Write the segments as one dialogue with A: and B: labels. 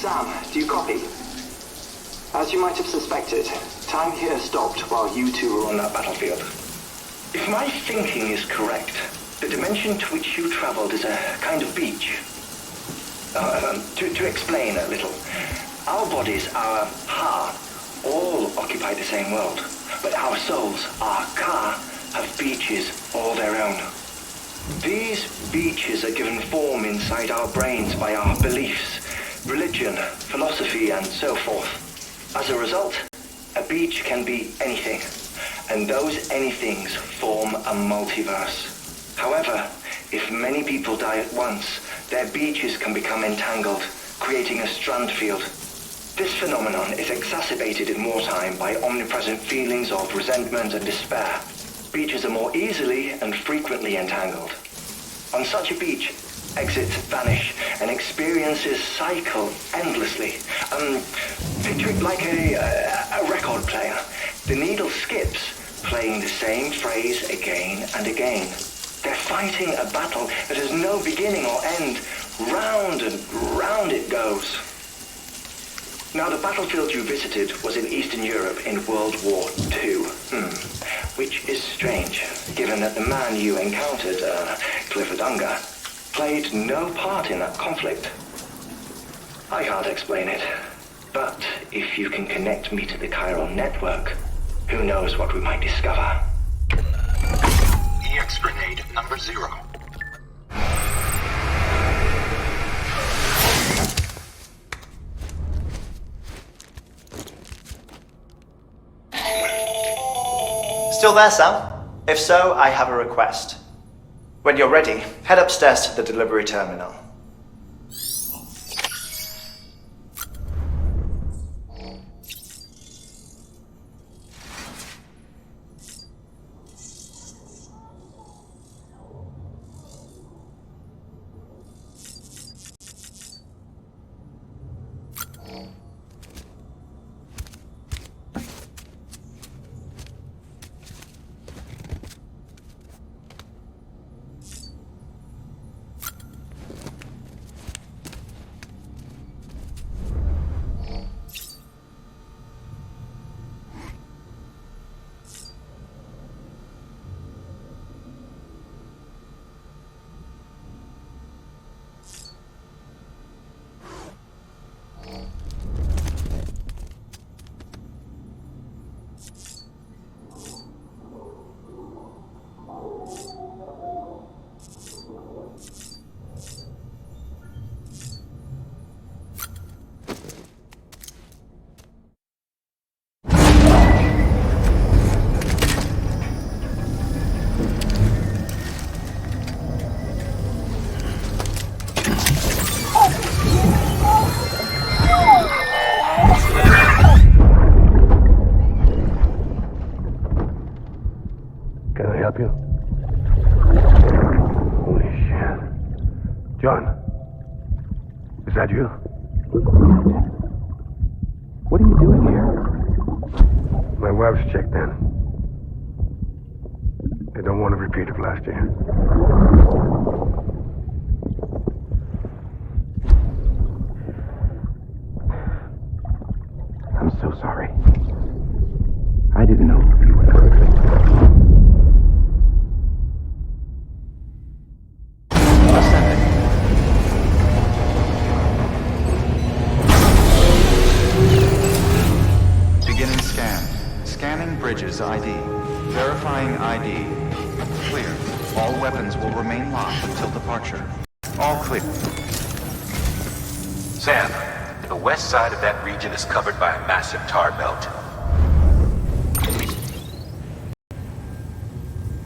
A: Sam, do you copy? As you might have suspected, time here stopped while you two were on that battlefield. If my thinking is correct, the dimension to which you traveled is a kind of beach. To explain a little, our bodies, our ha, all occupy the same world, but our souls, our ka, have beaches all their own. These beaches are given form inside our brains by our beliefs, religion, philosophy, and so forth. As a result, a beach can be anything, and those anythings form a multiverse. However, if many people die at once, their beaches can become entangled, creating a strand field. This phenomenon is exacerbated in wartime by omnipresent feelings of resentment and despair. Beaches are more easily and frequently entangled. On such a beach, exits vanish and experiences cycle endlessly. Picture it like a record player. The needle skips, playing the same phrase again and again. They're fighting a battle that has no beginning or end. Round and round it goes. Now, the battlefield you visited was in Eastern Europe in World War II. Which is strange, given that the man you encountered, Clifford Unger, played no part in that conflict. I can't explain it, but if you can connect me to the chiral network, who knows what we might discover.
B: EX grenade number 0.
C: Still there, Sam? If so, I have a request. When you're ready, head upstairs to the delivery terminal.
D: John, is that you? What are you doing here? My wife's checked in. They don't want a repeat of last year. I'm so sorry. I didn't know you were perfect.
E: Bridges ID. Verifying ID. Clear. All weapons will remain locked until departure. All clear.
B: Sam, the west side of that region is covered by a massive tar belt.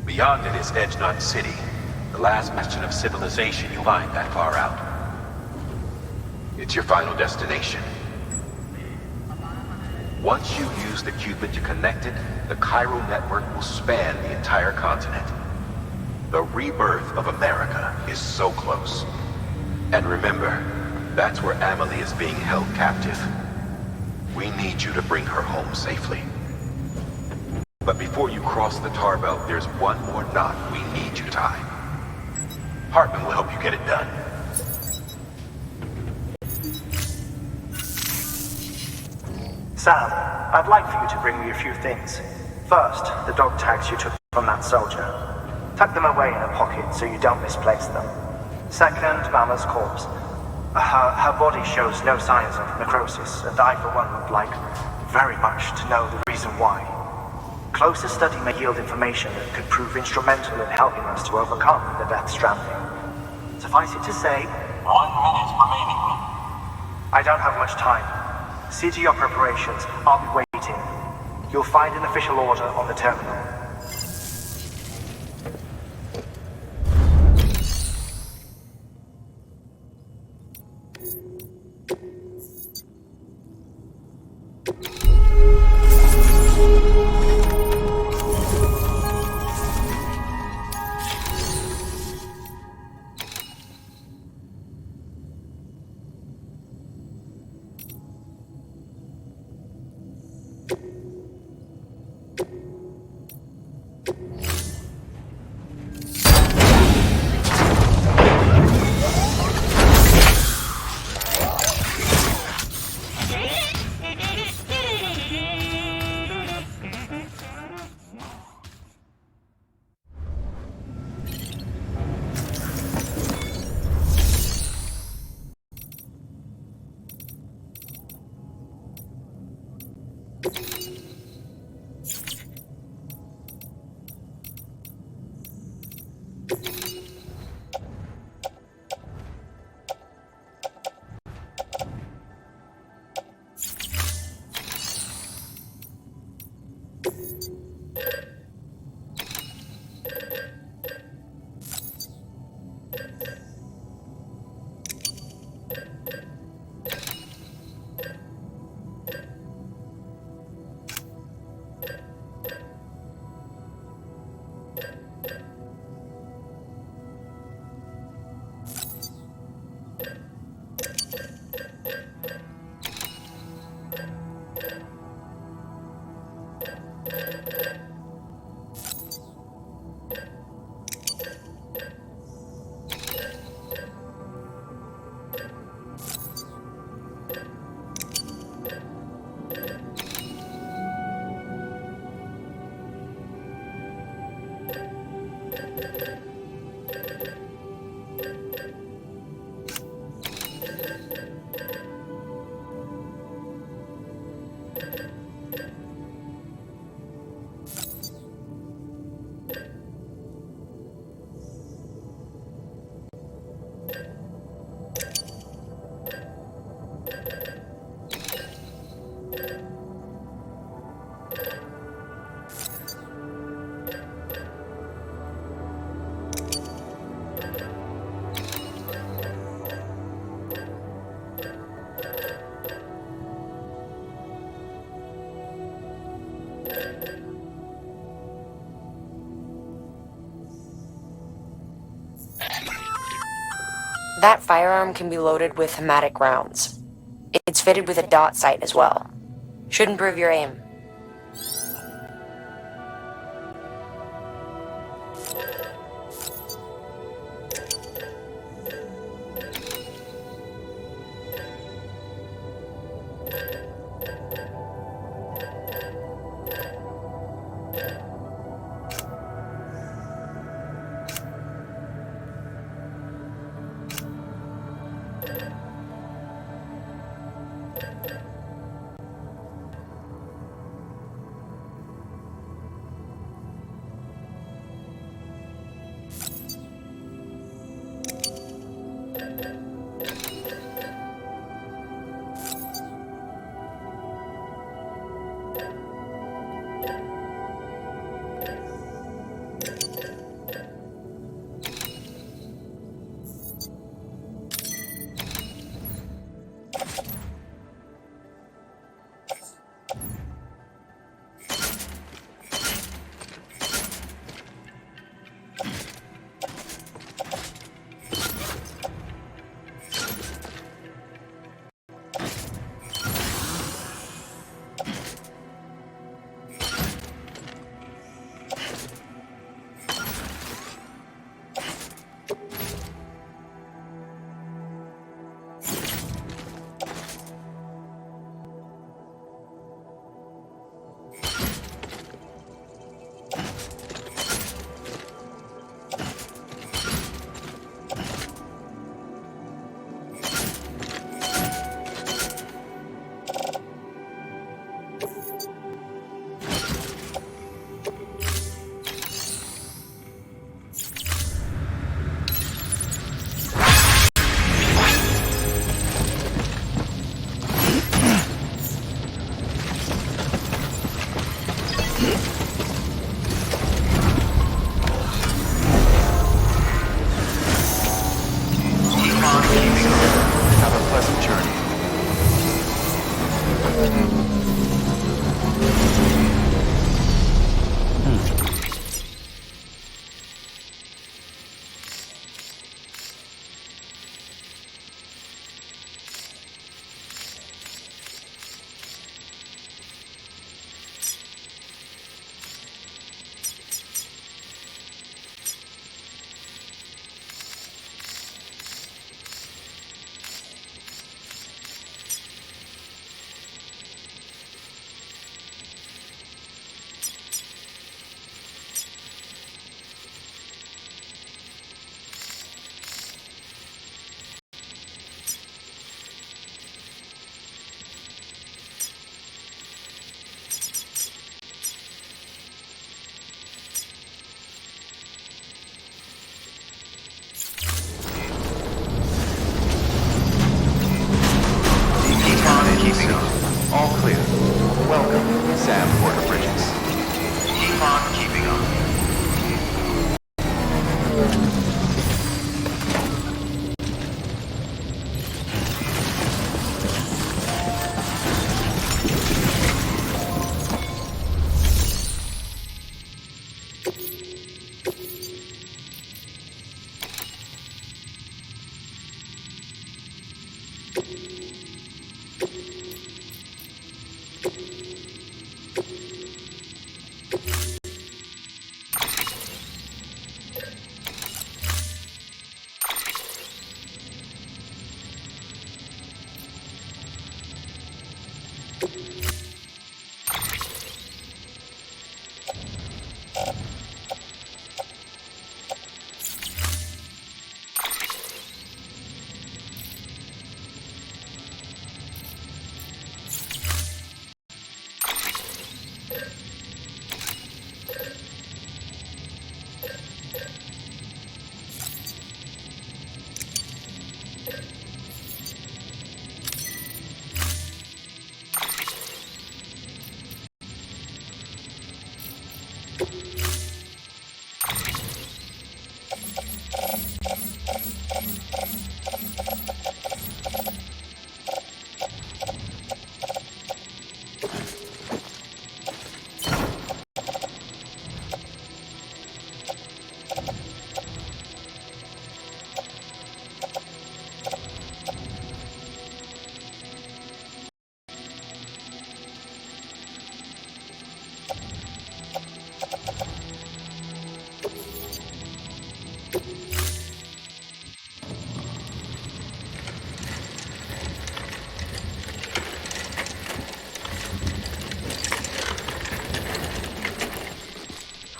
B: Beyond it is Edgenut City, the last bastion of civilization you'll find that far out. It's your final destination. Once you use the qubit to connect it, the chiral network will span the entire continent. The rebirth of America is so close. And remember, that's where Amelie is being held captive. We need you to bring her home safely. But before you cross the tar belt, there's one more knot we need you to tie. Hartman will help you get it done.
F: Sam, I'd like for you to bring me a few things. First, the dog tags you took from that soldier. Tuck them away in a pocket so you don't misplace them. Second, Mama's corpse. Her body shows no signs of necrosis, and I, for one, would like very much to know the reason why. Closer study may yield information that could prove instrumental in helping us to overcome the Death Stranding. Suffice it to say,
G: 1 minute remaining.
F: I don't have much time. See to your preparations. I'll be waiting. You'll find an official order on the terminal.
H: That firearm can be loaded with hematic rounds. It's fitted with a dot sight as well. Should improve your aim.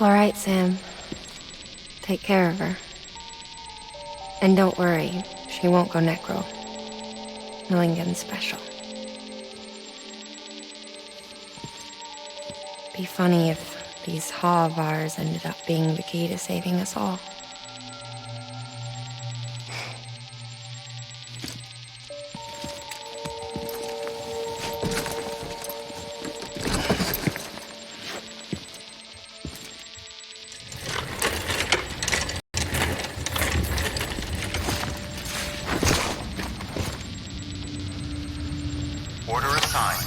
H: All right, Sam. Take care of her. And don't worry, she won't go necro. Milligan special. Be funny if these Ha of ours ended up being the key to saving us all.
E: Order assigned.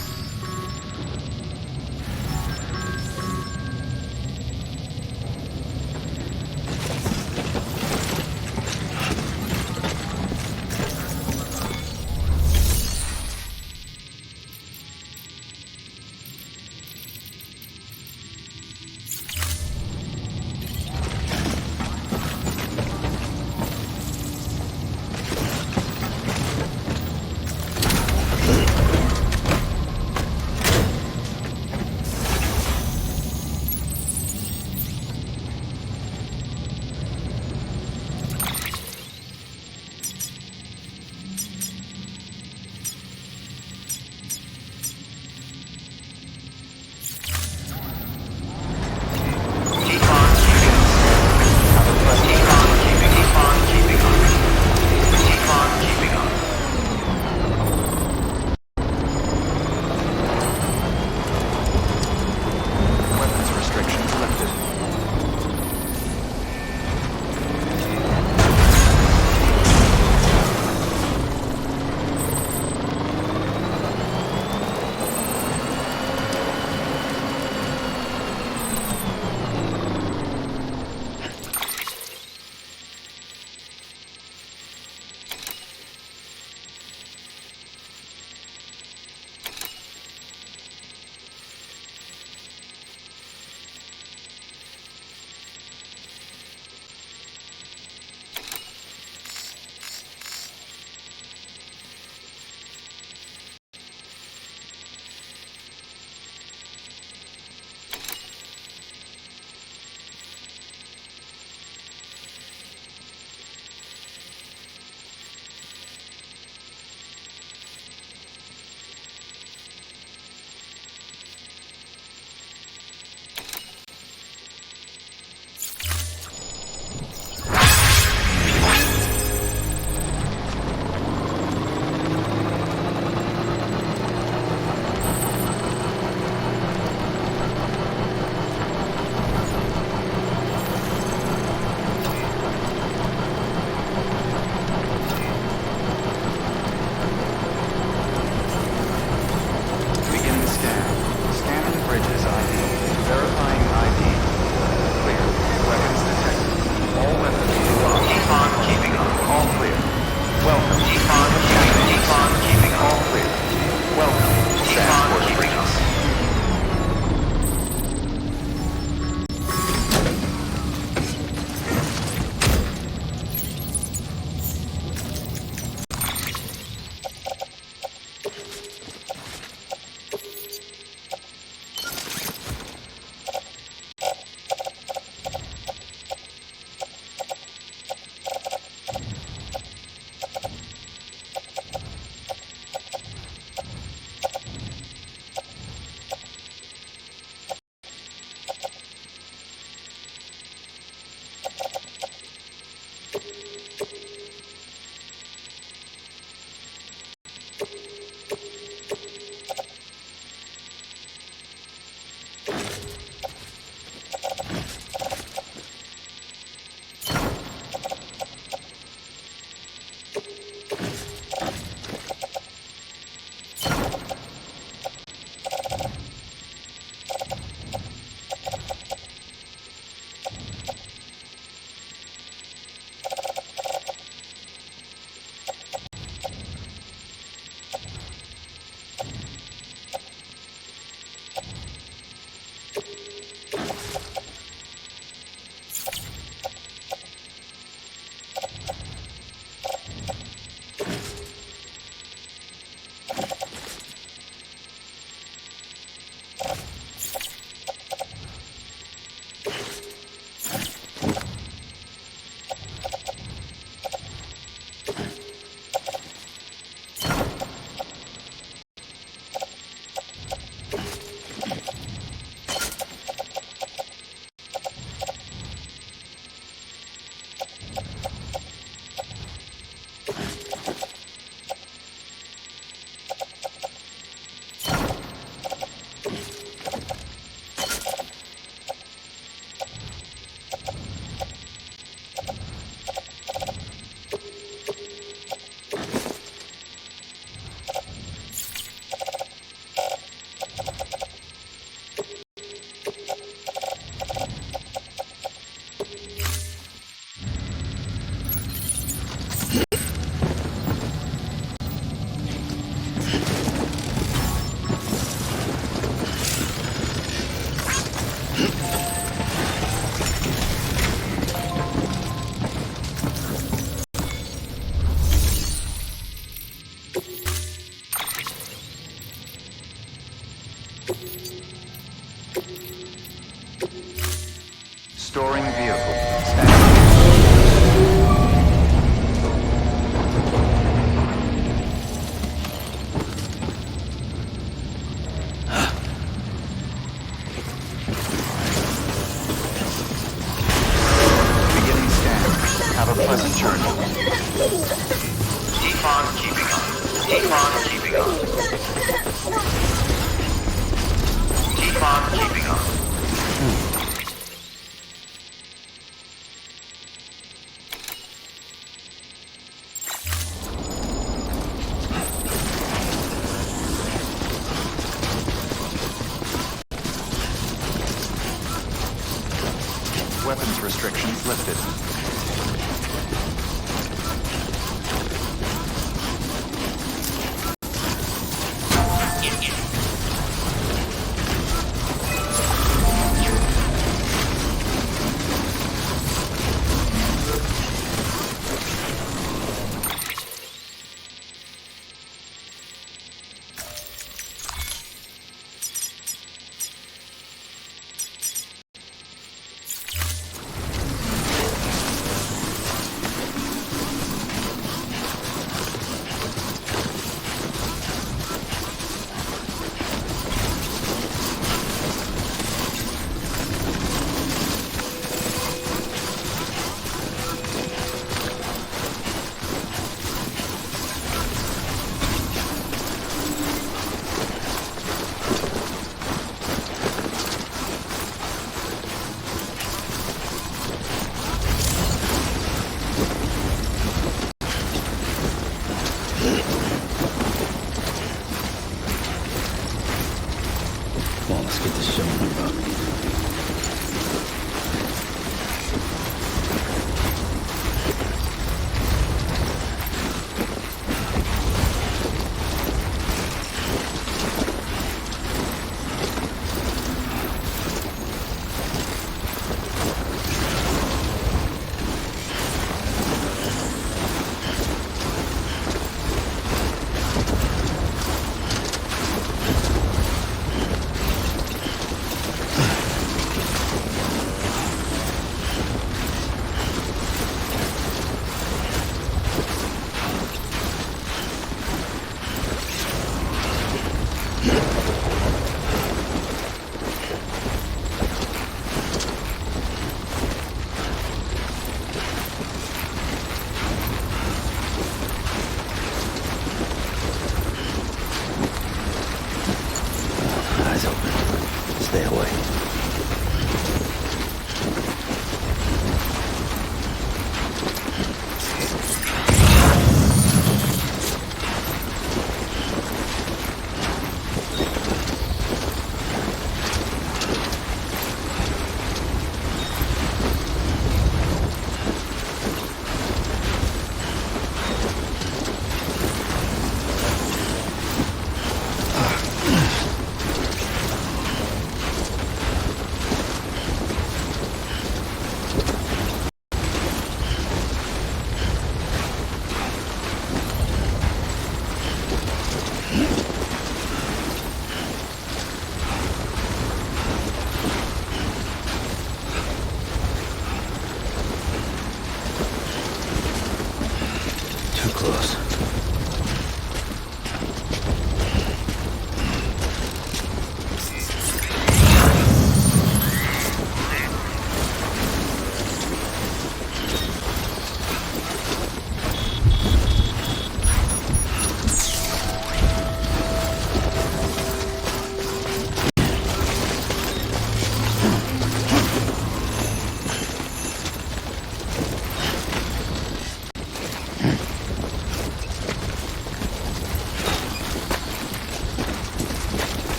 E: a pleasant journey. Keep on keeping on. Keep on keeping on. Keep on keeping on. Weapons restrictions lifted.
D: Come on, let's get this show on the road. Eyes open. Stay away. Too close.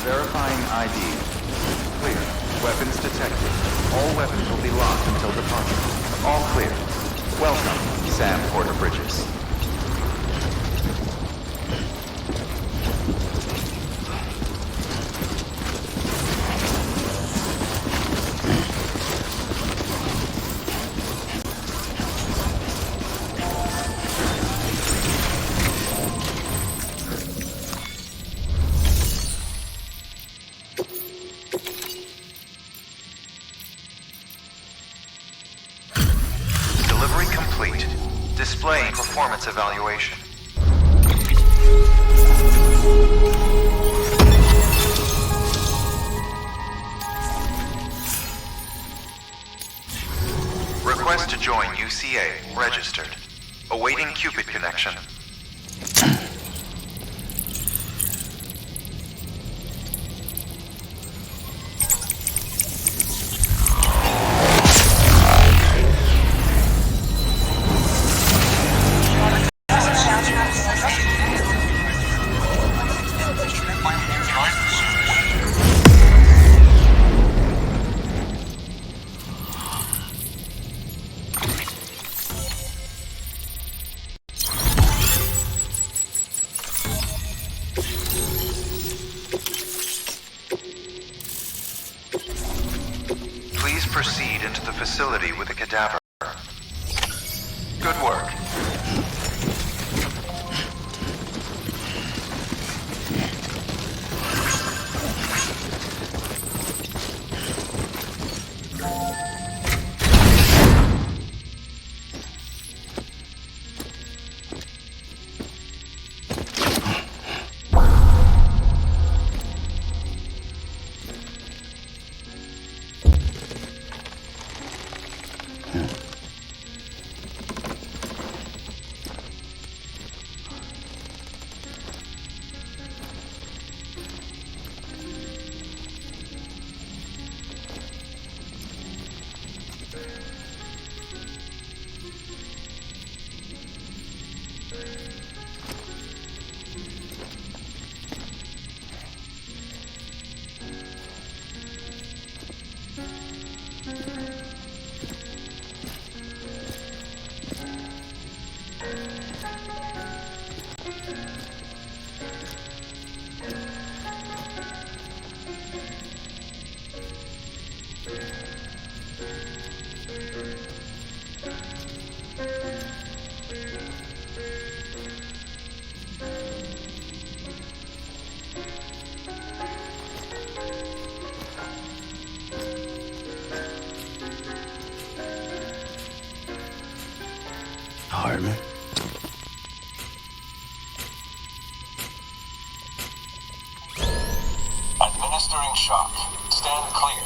E: Verifying ID. Clear. Weapons detected. All weapons will be locked until departure. All clear. Welcome, Sam Porter Bridges. Delivery complete. Displaying performance evaluation. Request to join UCA. Registered. Awaiting Cupid connection. Please proceed into the facility with the cadaver. Good work.
D: Harmon?
G: Administering shock. Stand clear.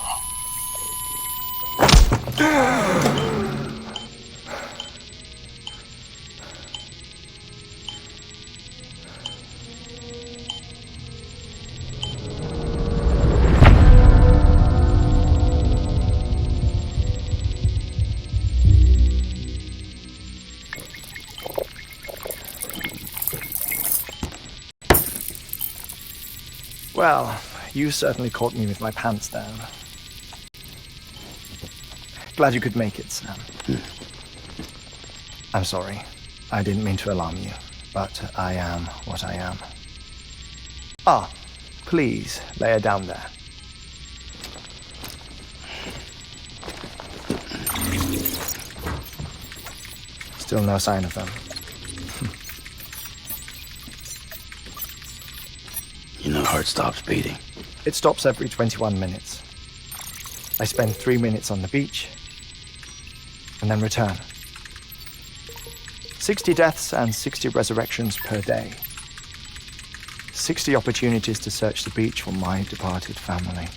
C: Well, you certainly caught me with my pants down. Glad you could make it, Sam. I'm sorry. I didn't mean to alarm you, but I am what I am. Ah, please, lay her down there. Still no sign of them.
D: You know, heart stops beating.
C: It stops every 21 minutes. I spend 3 minutes on the beach, and then return. 60 deaths and 60 resurrections per day. 60 opportunities to search the beach for my departed family.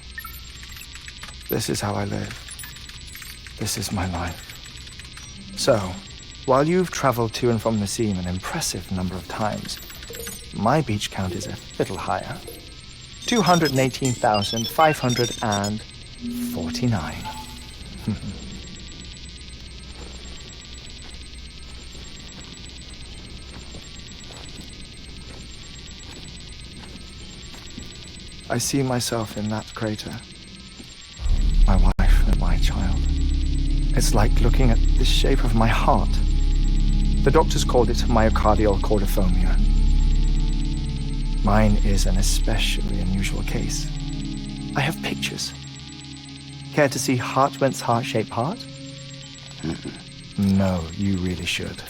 C: This is how I live. This is my life. So, while you've traveled to and from the scene an impressive number of times, my beach count is a little higher. 218,549. I see myself in that crater. My wife and my child. It's like looking at the shape of my heart. The doctors called it myocardial chordophobia. Mine is an especially unusual case. I have pictures. Care to see Hartmann's heart-shaped heart? No, you really should.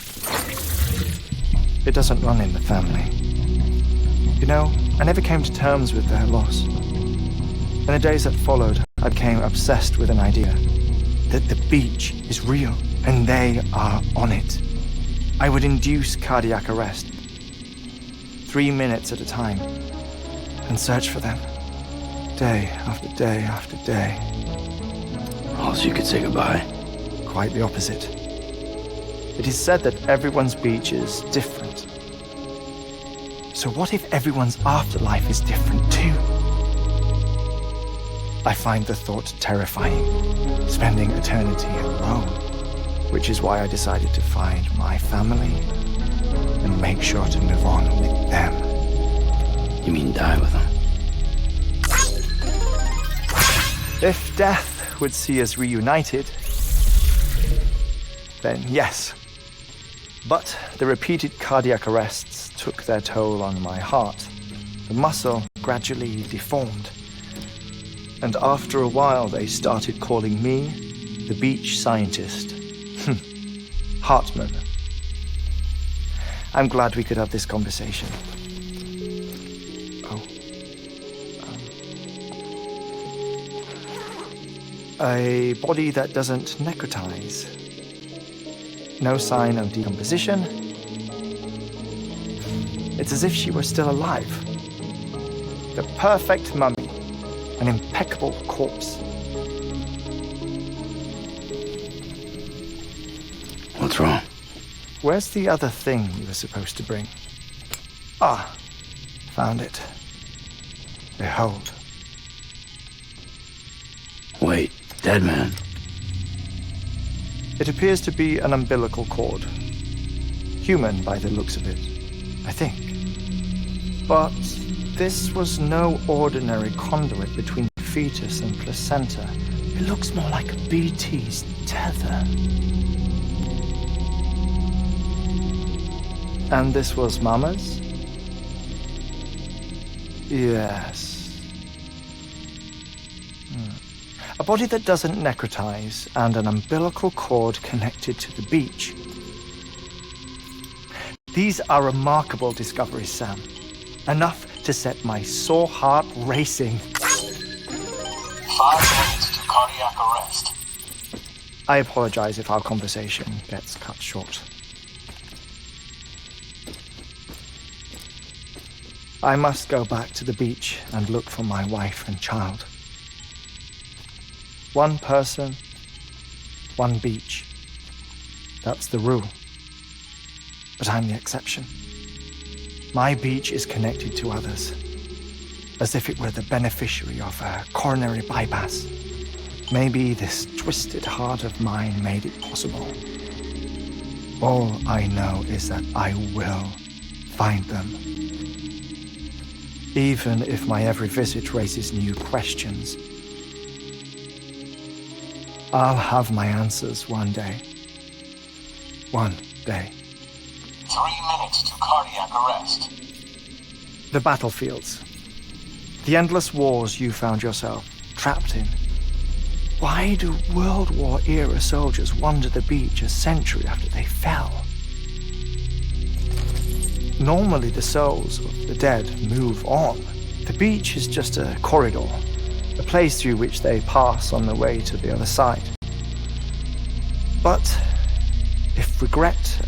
C: It doesn't run in the family. You know, I never came to terms with their loss. In the days that followed, I became obsessed with an idea that the beach is real and they are on it. I would induce cardiac arrest, 3 minutes at a time, and search for them, day after day after day.
D: Oh, so you could say goodbye?
C: Quite the opposite. It is said that everyone's beach is different. So what if everyone's afterlife is different too? I find the thought terrifying, spending eternity alone, which is why I decided to find my family and make sure to move on with them.
D: You mean die with them?
C: If death would see us reunited, then yes. But the repeated cardiac arrests took their toll on my heart. The muscle gradually deformed. And after a while, they started calling me the beach scientist. Hartmann. I'm glad we could have this conversation. A body that doesn't necrotize. No sign of decomposition. It's as if she were still alive. The perfect mummy. An impeccable corpse.
D: What's wrong?
C: Where's the other thing you were supposed to bring? Ah, found it. Behold.
D: Wait, dead man.
C: It appears to be an umbilical cord. Human by the looks of it, I think. But this was no ordinary conduit between fetus and placenta. It looks more like a BT's tether. And this was Mama's? Yes. A body that doesn't necrotize and an umbilical cord connected to the beach. These are remarkable discoveries, Sam. Enough to set my sore heart racing.
G: 5 minutes to cardiac arrest.
C: I apologize if our conversation gets cut short. I must go back to the beach and look for my wife and child. One person, one beach. That's the rule. But I'm the exception. My beach is connected to others, as if it were the beneficiary of a coronary bypass. Maybe this twisted heart of mine made it possible. All I know is that I will find them. Even if my every visit raises new questions. I'll have my answers one day. One day.
G: 3 minutes to cardiac arrest.
C: The battlefields. The endless wars you found yourself trapped in. Why do World War era soldiers wander the beach a century after they fell? Normally the souls of the dead move on. The beach is just a corridor, a place through which they pass on the way to the other side. But if regret,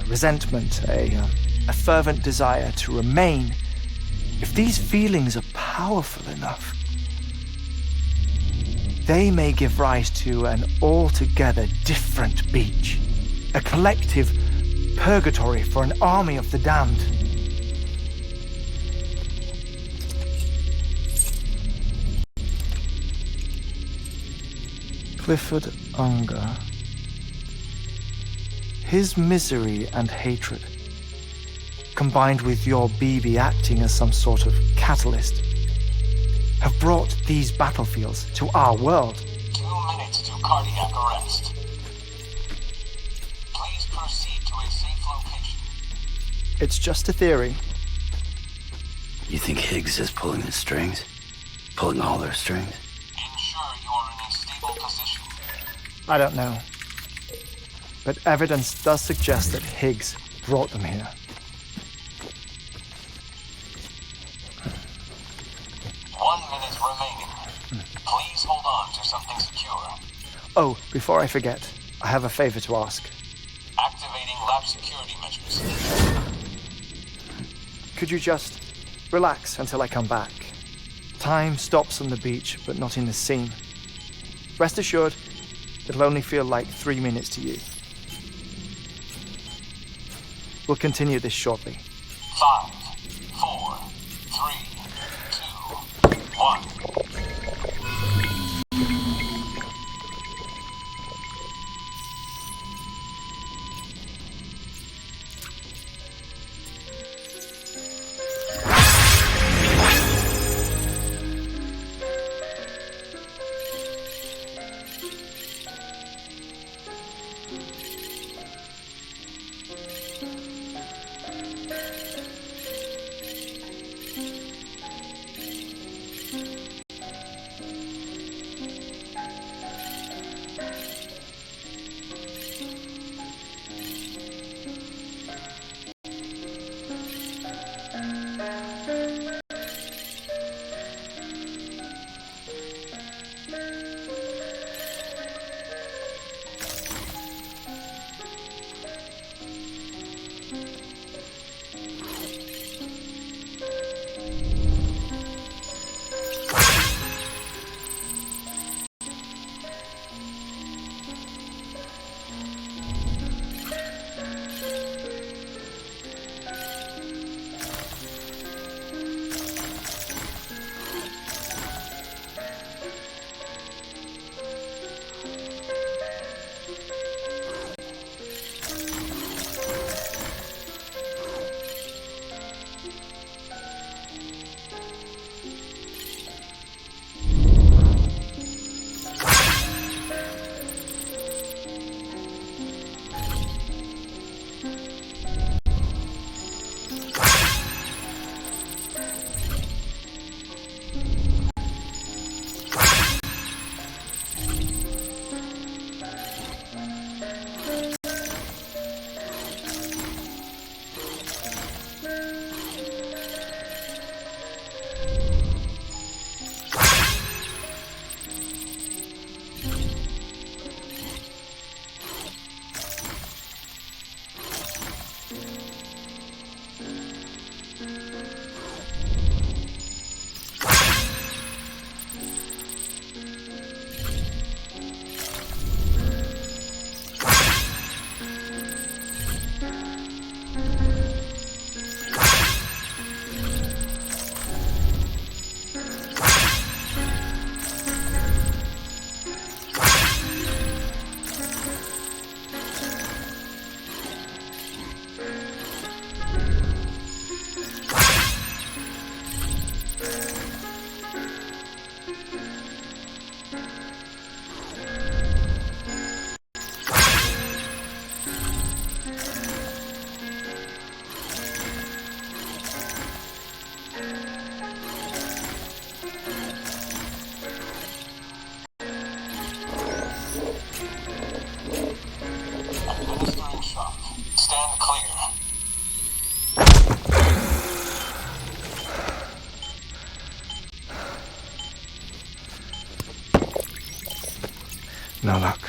C: resentment, a fervent desire to remain, if these feelings are powerful enough, they may give rise to an altogether different beach, a collective purgatory for an army of the damned. Clifford Unger. His misery and hatred, combined with your BB acting as some sort of catalyst, have brought these battlefields to our world.
G: 2 minutes to cardiac arrest. Please proceed to a safe location.
C: It's just a theory.
I: You think Higgs is pulling the strings? Pulling all their strings?
G: Ensure you are in a stable position.
C: I don't know. But evidence does suggest that Higgs brought them here.
G: 1 minute remaining. Please hold on to something secure.
C: Oh, before I forget, I have a favor to ask.
G: Activating lab security measures.
C: Could you just relax until I come back? Time stops on the beach, but not in the scene. Rest assured, it'll only feel like 3 minutes to you. We'll continue this shortly.
G: 5, 4, 3, 2, 1.
C: No luck.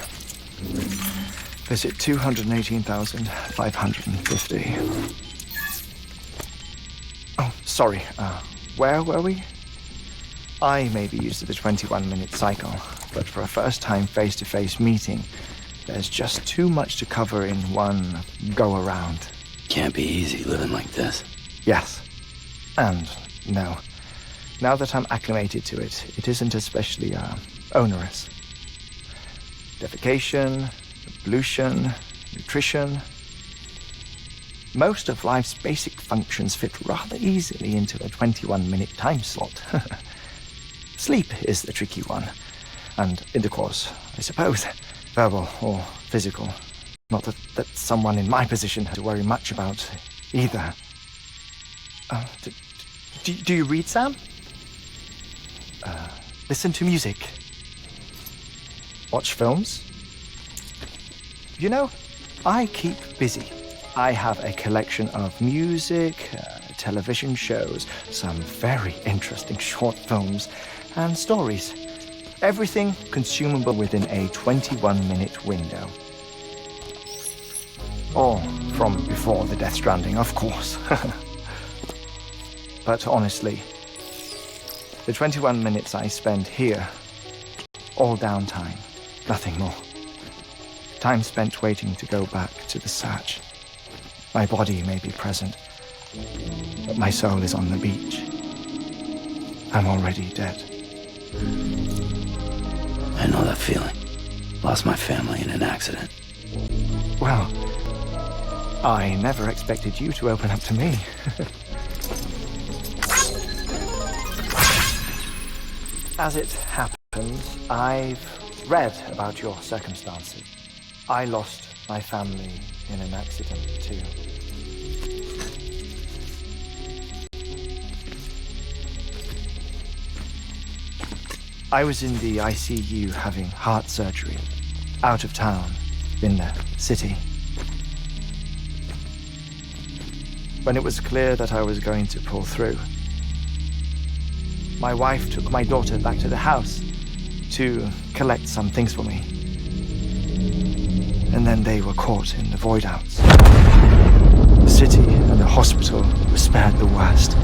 C: Visit 218,550. Oh, sorry. Where were we? I may be used to the 21-minute cycle, but for a first-time face-to-face meeting, there's just too much to cover in one go-around.
I: Can't be easy living like this.
C: Yes. And no. Now that I'm acclimated to it, it isn't especially, onerous. Defecation, ablution, nutrition. Most of life's basic functions fit rather easily into a 21-minute time slot. Sleep is the tricky one, and intercourse, I suppose, verbal or physical. Not that someone in my position had to worry much about either. Do you read, Sam? Listen to music. Watch films? You know, I keep busy. I have a collection of music, television shows, some very interesting short films, and stories. Everything consumable within a 21-minute window. Or from before the Death Stranding, of course. But honestly, the 21 minutes I spend here, all downtime, nothing more. Time spent waiting to go back to the Satch. My body may be present, but my soul is on the beach. I'm already dead.
I: I know that feeling. Lost my family in an accident.
C: Well, I never expected you to open up to me. As it happens, I've read about your circumstances. I lost my family in an accident too. I was in the ICU having heart surgery, out of town, in the city. When it was clear that I was going to pull through, my wife took my daughter back to the house to collect some things for me. And then they were caught in the void-outs. The city and the hospital were spared the worst,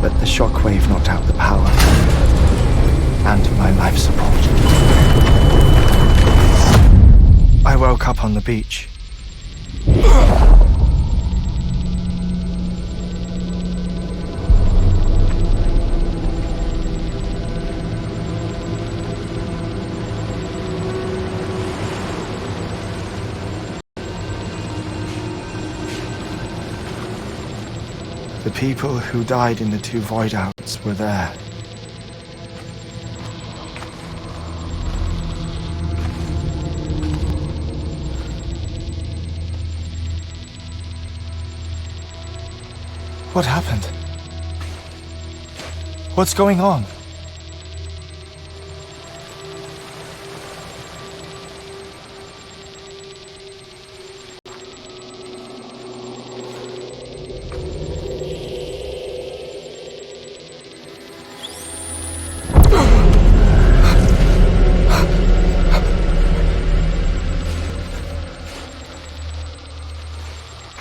C: but the shockwave knocked out the power and my life support. I woke up on the beach. The people who died in the two void-outs were there. What happened? What's going on?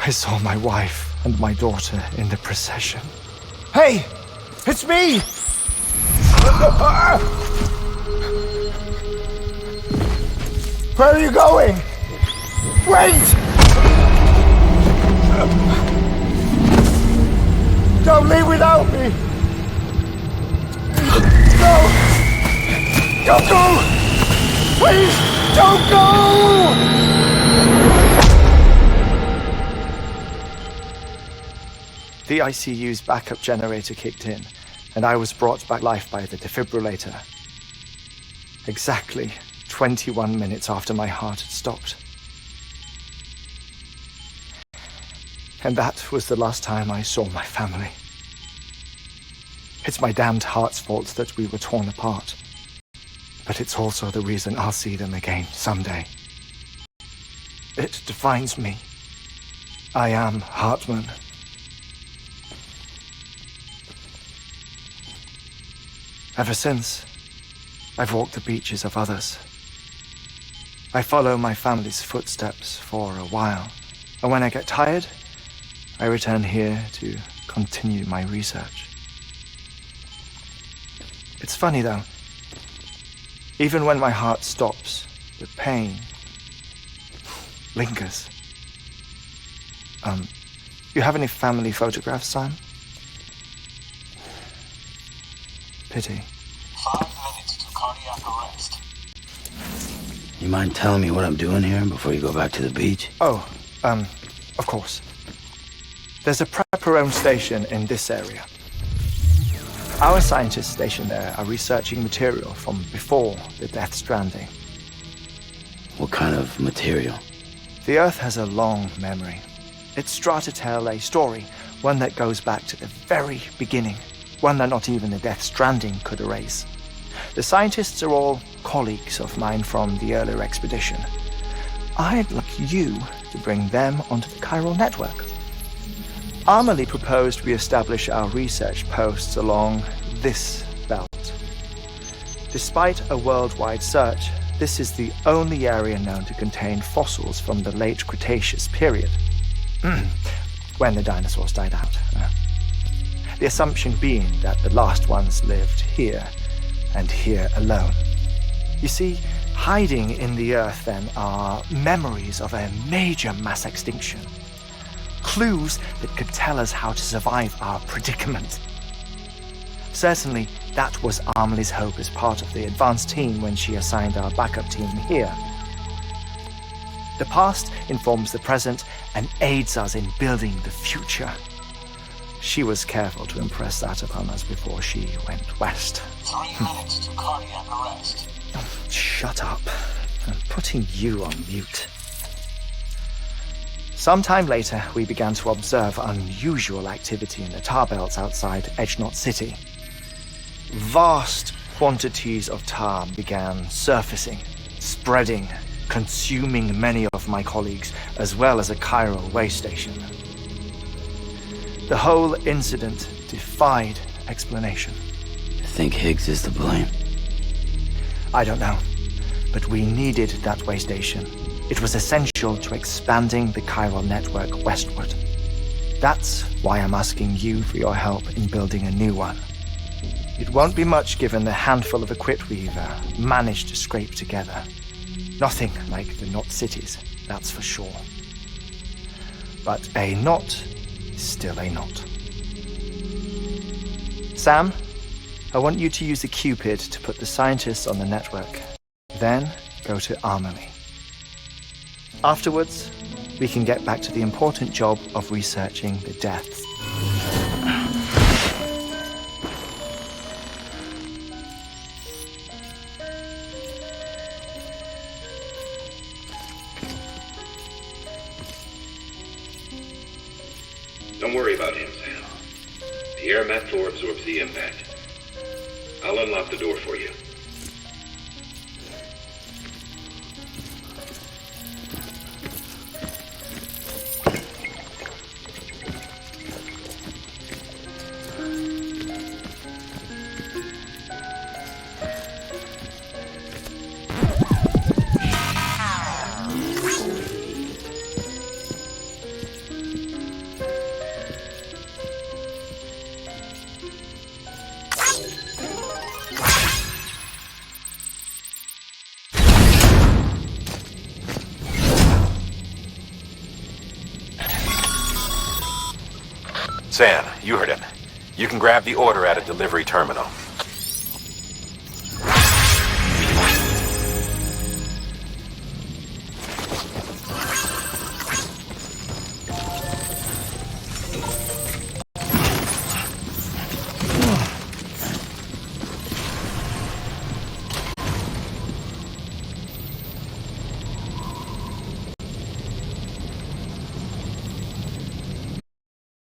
C: I saw my wife and my daughter in the procession. Hey! It's me! Where are you going? Wait! Don't leave without me! No! Don't go! Please, don't go! The ICU's backup generator kicked in, and I was brought back to life by the defibrillator. Exactly 21 minutes after my heart had stopped. And that was the last time I saw my family. It's my damned heart's fault that we were torn apart. But it's also the reason I'll see them again someday. It defines me. I am Hartman. Ever since, I've walked the beaches of others. I follow my family's footsteps for a while, and when I get tired, I return here to continue my research. It's funny though, even when my heart stops, the pain lingers. You have any family photographs, Sam? Pity.
G: 5 minutes to cardiac arrest.
I: You mind telling me what I'm doing here before you go back to the beach?
C: Oh, of course. There's a prepper-owned station in this area. Our scientists stationed there are researching material from before the Death Stranding.
I: What kind of material?
C: The Earth has a long memory. Its strata tell a story, one that goes back to the very beginning, one that not even the Death Stranding could erase. The scientists are all colleagues of mine from the earlier expedition. I'd like you to bring them onto the chiral network. Amelie proposed we establish our research posts along this belt. Despite a worldwide search, this is the only area known to contain fossils from the late Cretaceous period, when the dinosaurs died out. The assumption being that the last ones lived here, and here alone. You see, hiding in the Earth then are memories of a major mass extinction. Clues that could tell us how to survive our predicament. Certainly, that was Amelie's hope as part of the advanced team when she assigned our backup team here. The past informs the present and aids us in building the future. She was careful to impress that upon us before she went west.
G: 3 minutes to cardiac arrest.
C: Shut up. I'm putting you on mute. Sometime later, we began to observe unusual activity in the tar belts outside Edgenot City. Vast quantities of tar began surfacing, spreading, consuming many of my colleagues, as well as a chiral way station. The whole incident defied explanation.
I: I think Higgs is to blame.
C: I don't know, but we needed that way station. It was essential to expanding the chiral network westward. That's why I'm asking you for your help in building a new one. It won't be much given the handful of equip we've managed to scrape together. Nothing like the knot cities, that's for sure. But a knot is still a knot. Sam, I want you to use the Cupid to put the scientists on the network. Then go to Amelie. Afterwards, we can get back to the important job of researching the deaths.
B: Don't worry about him, Sam. The air mat floor absorbs the impact. I'll unlock the door for you. Sam, you heard him. You can grab the order at a delivery terminal.